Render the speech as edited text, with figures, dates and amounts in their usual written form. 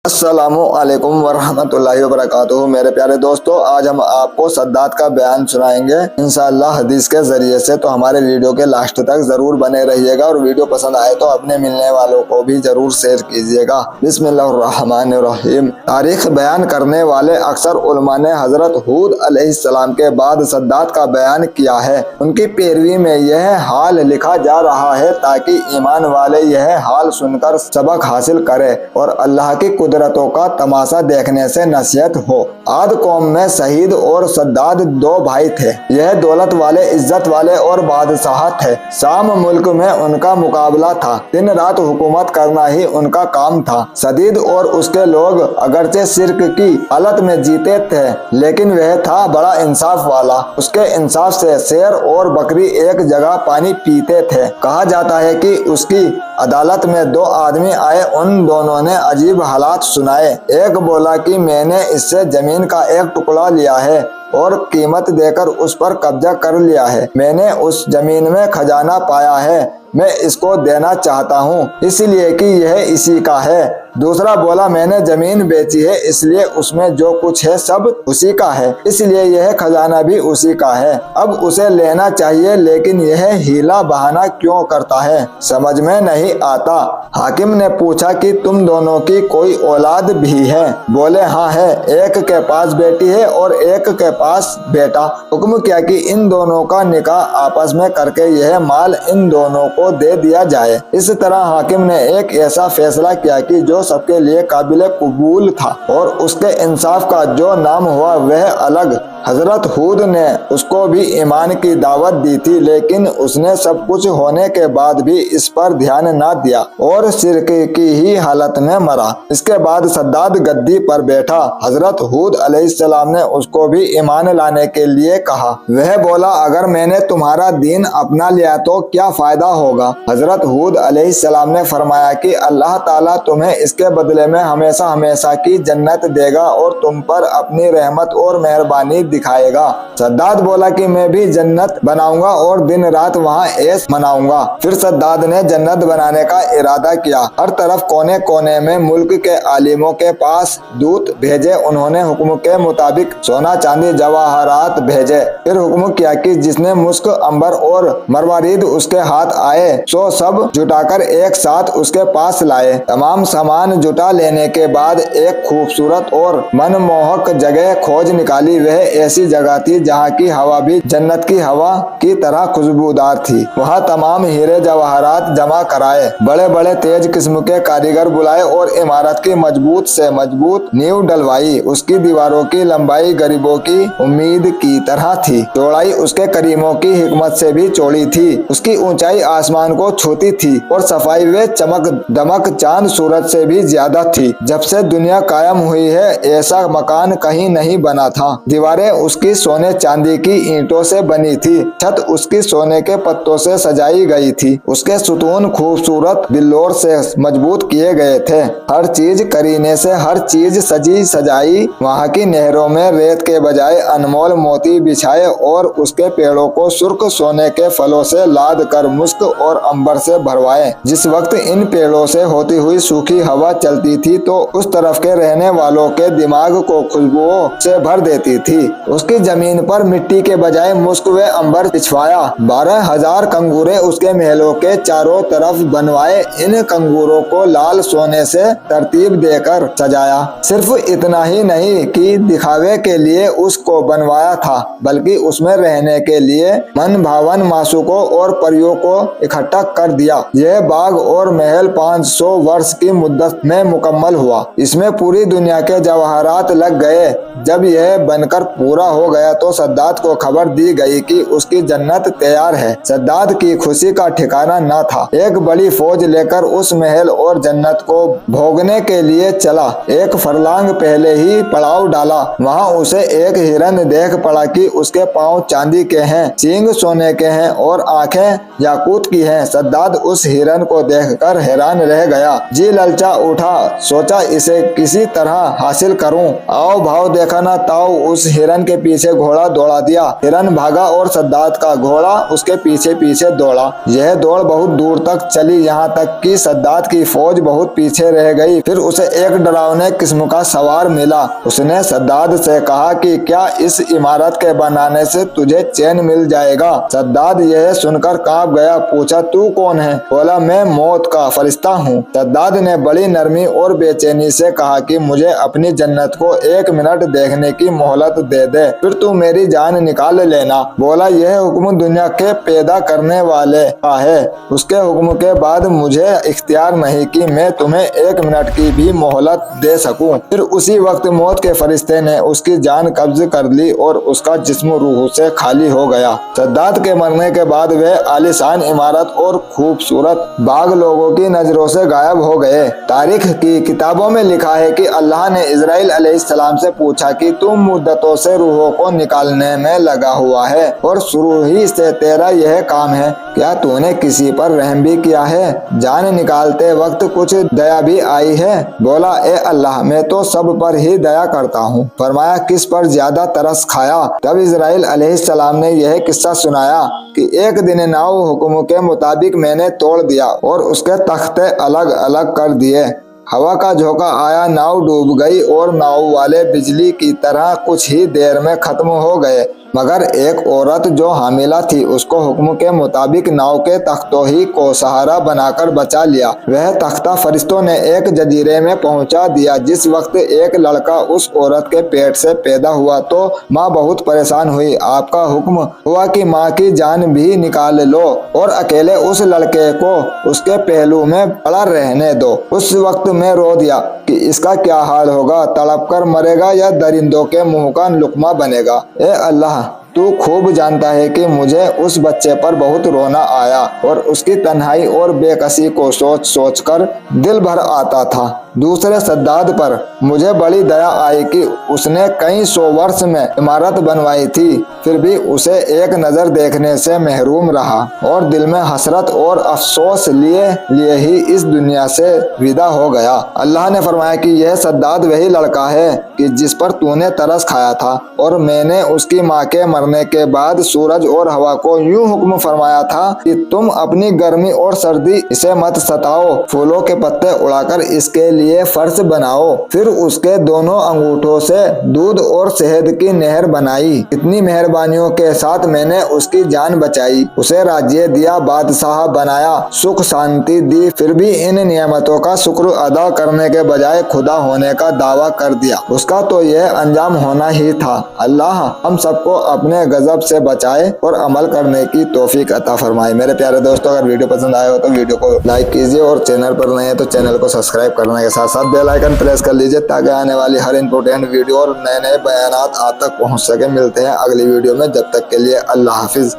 अस्सलामुअलैकुम वरहमतुल्लाहि वबरकातुहू। मेरे प्यारे दोस्तों, आज हम आपको सद्दात का बयान सुनाएंगे इंशाअल्लाह हदीस के जरिए से। तो हमारे वीडियो के लास्ट तक जरूर बने रहिएगा और वीडियो पसंद आए तो अपने मिलने वालों को भी जरूर शेयर कीजिएगा। बिस्मिल्लाहिर्रहमानिर्रहीम। तारीख बयान करने वाले अक्सर उलमा ने हजरत हूद अलैहिस्सलाम के बाद सद्दात का बयान किया है। उनकी पैरवी में यह हाल लिखा जा रहा है ताकि ईमान वाले यह हाल सुनकर सबक हासिल करे और अल्लाह की कुदरतों का तमाशा देखने से नसीहत हो। आद कौम में शहीद और सद्दाद दो भाई थे। यह दौलत वाले, इज्जत वाले और बादशाह थे। शाम मुल्क में उनका मुकाबला था। दिन रात हुकूमत करना ही उनका काम था। सदीद और उसके लोग अगरचे शिर्क की हालत में जीते थे, लेकिन वह था बड़ा इंसाफ वाला। उसके इंसाफ से शेर और बकरी एक जगह पानी पीते थे। कहा जाता है कि उसकी अदालत में दो आदमी आए। उन दोनों ने अजीब हालात सुनाए। एक बोला कि मैंने इससे जमीन का एक टुकड़ा लिया है और कीमत देकर उस पर कब्जा कर लिया है। मैंने उस जमीन में खजाना पाया है, मैं इसको देना चाहता हूँ इसलिए कि यह इसी का है। दूसरा बोला, मैंने जमीन बेची है इसलिए उसमें जो कुछ है सब उसी का है, इसलिए यह खजाना भी उसी का है। अब उसे लेना चाहिए, लेकिन यह हीला बहाना क्यों करता है, समझ में नहीं आता। हाकिम ने पूछा कि तुम दोनों की कोई औलाद भी है? बोले हाँ है, एक के पास बेटी है और एक के पास बेटा। हुक्म किया कि इन दोनों का निकाह आपस में करके यह माल इन दोनों को दे दिया जाए। इस तरह हाकिम ने एक ऐसा फैसला किया कि जो सबके लिए काबिल कबूल था और उसके इंसाफ का जो नाम हुआ वह अलग। हजरत हूद ने उसको भी ईमान की दावत दी थी, लेकिन उसने सब कुछ होने के बाद भी इस पर ध्यान न दिया और शिर्क की ही हालत में मरा। इसके बाद सद्दाद गद्दी पर बैठा। हजरत हूद अलैहिस्सलाम ने उसको भी ईमान लाने के लिए कहा। वह बोला, अगर मैंने तुम्हारा दीन अपना लिया तो क्या फायदा होगा? हजरत हूद अलैहिस्सलाम ने फरमाया कि अल्लाह ताला तुम्हें इसके बदले में हमेशा हमेशा की जन्नत देगा और तुम पर अपनी रहमत और मेहरबानी दिखाएगा। सद्दाद बोला कि मैं भी जन्नत बनाऊंगा और दिन रात वहाँ ऐश मनाऊंगा। फिर सद्दाद ने जन्नत बनाने का इरादा किया। हर तरफ कोने कोने में मुल्क के आलिमों के पास दूत भेजे। उन्होंने हुक्म के मुताबिक सोना चांदी जवाहरात भेजे। फिर हुक्म किया कि जिसने मुस्क, अंबर और मरवारीद उसके हाथ आए सो सब जुटाकर एक साथ उसके पास लाए। तमाम सामान जुटा लेने के बाद एक खूबसूरत और मनमोहक जगह खोज निकाली। वह ऐसी जगह थी जहाँ की हवा भी जन्नत की हवा की तरह खुशबूदार थी। वहाँ तमाम हीरे जवाहरात जमा कराए। बड़े बड़े तेज किस्म के कारीगर बुलाए और इमारत की मजबूत से मजबूत नींव डलवाई। उसकी दीवारों की लंबाई गरीबों की उम्मीद की तरह थी। चौड़ाई उसके करीमों की हिकमत से भी चौड़ी थी। उसकी ऊंचाई आसमान को छूती थी और सफाई व चमक दमक चांद सूरज से भी ज्यादा थी। जब से दुनिया कायम हुई है ऐसा मकान कहीं नहीं बना था। दीवारें उसकी सोने चांदी की ईंटों से बनी थी। छत उसकी सोने के पत्तों से सजाई गई थी। उसके सुतून खूबसूरत बिल्लोर से मजबूत किए गए थे। हर चीज करीने से हर चीज सजी सजाई। वहाँ की नहरों में रेत के बजाय अनमोल मोती बिछाए और उसके पेड़ों को सुर्ख सोने के फलों से लाद कर मुस्क और अंबर से भरवाए। जिस वक्त इन पेड़ों से होती हुई सूखी हवा चलती थी तो उस तरफ के रहने वालों के दिमाग को खुशबुओं से भर देती थी। उसकी जमीन पर मिट्टी के बजाय मुस्क व अंबर बिछवाया। 12,000 कंगूरे उसके महलों के चारों तरफ बनवाए। इन कंगूरों को लाल सोने से तरतीब देकर सजाया। सिर्फ इतना ही नहीं कि दिखावे के लिए उसको बनवाया था, बल्कि उसमें रहने के लिए मन भावन मासूकों और परियों को इकट्ठा कर दिया। यह बाग और महल 500 वर्ष की मुद्दत में मुकम्मल हुआ। इसमें पूरी दुनिया के जवाहरात लग गए। जब यह बनकर पूरा हो गया तो सद्दाद को खबर दी गई कि उसकी जन्नत तैयार है। सद्दाद की खुशी का ठिकाना न था। एक बड़ी फौज लेकर उस महल और जन्नत को भोगने के लिए चला। एक फरलांग पहले ही पड़ाव डाला। वहाँ उसे एक हिरन देख पड़ा कि उसके पाँव चांदी के हैं, सींग सोने के हैं और आंखें याकूत की हैं। सद्दाद उस हिरन को देखकर हैरान रह गया। जी ललचा उठा। सोचा इसे किसी तरह हासिल करूं। आओ भाव देखा न ताओ उस हिरन हिरन के पीछे घोड़ा दौड़ा दिया। हिरन भागा और सद्दात का घोड़ा उसके पीछे पीछे दौड़ा। यह दौड़ बहुत दूर तक चली, यहाँ तक कि सद्दात की फौज बहुत पीछे रह गई। फिर उसे एक डरावने किस्म का सवार मिला। उसने सद्दात से कहा कि क्या इस इमारत के बनाने से तुझे चैन मिल जाएगा। सद्दात यह सुनकर कांप गया। पूछा, तू कौन है? बोला, मैं मौत का फरिश्ता हूँ। सद्दात ने बड़ी नरमी और बेचैनी से कहा कि मुझे अपनी जन्नत को 1 मिनट देखने की मोहलत दे दे, फिर तू मेरी जान निकाल लेना। बोला, यह हुक्म दुनिया के पैदा करने वाले का है। उसके हुक्म के बाद मुझे इख्तियार नहीं कि मैं तुम्हें 1 मिनट की भी मोहलत दे सकूं। फिर उसी वक्त मौत के फरिश्ते ने उसकी जान कब्ज कर ली और उसका जिस्म रूह से खाली हो गया। सद्दात के मरने के बाद वह आलीशान इमारत और खूबसूरत बाग लोगों की नजरों से गायब हो गए। तारीख की किताबों में लिखा है कि अल्लाह ने इजराइल अलैहिस्सलाम से पूछा कि तुम मुद्दतों से रूहों को निकालने में लगा हुआ है और शुरू ही से तेरा यह काम है, क्या तूने किसी पर रहम भी किया है? जान निकालते वक्त कुछ दया भी आई है? बोला, ए अल्लाह, मैं तो सब पर ही दया करता हूँ। फरमाया, किस पर ज्यादा तरस खाया? तब इजराइल अलैहिस्सलाम ने यह किस्सा सुनाया कि एक दिन नाव हुक्म के मुताबिक मैंने तोड़ दिया और उसके तख्ते अलग अलग कर दिए। हवा का झोंका आया, नाव डूब गई और नाव वाले बिजली की तरह कुछ ही देर में खत्म हो गए। मगर एक औरत जो हामिला थी उसको हुक्म के मुताबिक नाव के तख्तों ही को सहारा बनाकर बचा लिया। वह तख्ता फरिश्तों ने एक जजीरे में पहुंचा दिया। जिस वक्त एक लड़का उस औरत के पेट से पैदा हुआ तो माँ बहुत परेशान हुई। आपका हुक्म हुआ कि माँ की जान भी निकाल लो और अकेले उस लड़के को उसके पहलू में पड़ा रहने दो। उस वक्त मैं रो दिया कि इसका क्या हाल होगा, तड़प कर मरेगा या दरिंदों के मुंह का लुकमा बनेगा। ए अल्लाह, तू खूब जानता है कि मुझे उस बच्चे पर बहुत रोना आया और उसकी तन्हाई और बेकसी को सोच सोच कर दिल भर आता था। दूसरे सद्दात पर मुझे बड़ी दया आई कि उसने कई 100 वर्ष में इमारत बनवाई थी, फिर भी उसे एक नजर देखने से महरूम रहा और दिल में हसरत और अफसोस लिए ही इस दुनिया से विदा हो गया। अल्लाह ने फरमाया कि यह सद्दात वही लड़का है कि जिस पर तूने तरस खाया था और मैंने उसकी माँ के मरने के बाद सूरज और हवा को यूं हुक्म फरमाया था कि तुम अपनी गर्मी और सर्दी इसे मत सताओ, फूलों के पत्ते उड़ाकर इसके लिए फर्श बनाओ। फिर उसके दोनों अंगूठों से दूध और शहद की नहर बनाई। इतनी मेहरबानियों के साथ मैंने उसकी जान बचाई, उसे राज्य दिया, बादशाह बनाया, सुख शांति दी, फिर भी इन नियामतों का शुक्र अदा करने के बजाय खुदा होने का दावा कर दिया। उसका तो यह अंजाम होना ही था। अल्लाह हम सबको अपने गजब से बचाए और अमल करने की तौफीक अता फरमाए। मेरे प्यारे दोस्तों, अगर वीडियो पसंद आया हो तो वीडियो को लाइक कीजिए और चैनल पर नए हैं तो चैनल को सब्सक्राइब करने के साथ साथ बेल आइकन प्रेस कर लीजिए ताकि आने वाली हर इंपोर्टेंट वीडियो और नए नए बयानात आप तक पहुंच सके। मिलते हैं अगली वीडियो में, जब तक के लिए अल्लाह हाफिज।